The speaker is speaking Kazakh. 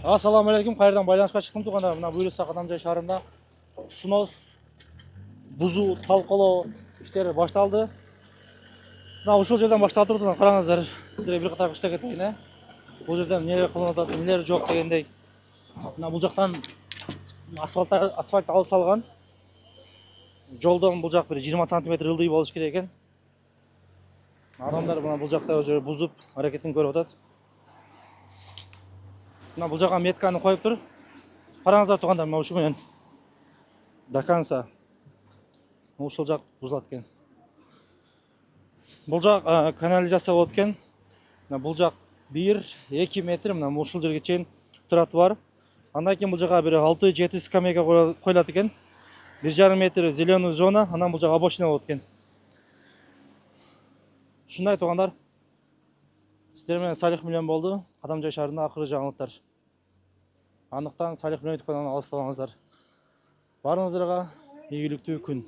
Ассаламу алейкум, қайырдан байланысқа шықтым туғандар. Мына Бөйлістақ Адамжай шаарында снос, бұзу, талқылау іштері башталды. Мына ушул жерден башталып тұрды. Қараңыздар, сіздерге бір қатар күшті кетейін. Бұл жерден нелер қылынып жатыр, нелер жоқ дегендей. Мына бұл жақтан асфальт алып салған. Жолдан бұл жақ бір 20 сантиметр ылдый болуш керек екен. Адамдар мына бұл жақта өзі бұзып, әрекетін көріп жатады. Мына бұл жаққа метканы қойып тұр. Қараңыздар туғандар, мына ұшы менен до конца ушул жақ бұзылады екен. Бұл жақ канализация болады екен. Бұл жақ 1-2 метр, мына ушул жерге чейин тротуар. Андан кейін бұл жаққа бір 6-7 скамейка қойылады екен. 1,5 метр зеленый зона, анан бұл жаққа обочина болады екен. Шундай туғандар. Сіздермен Салих Милен болды. Адамжай шаарында ақыры жаңалықтар. Анықтан Салих Милен ютуб каналынан алыстамаңыздар. Барыңыздарға игіліктүү күн.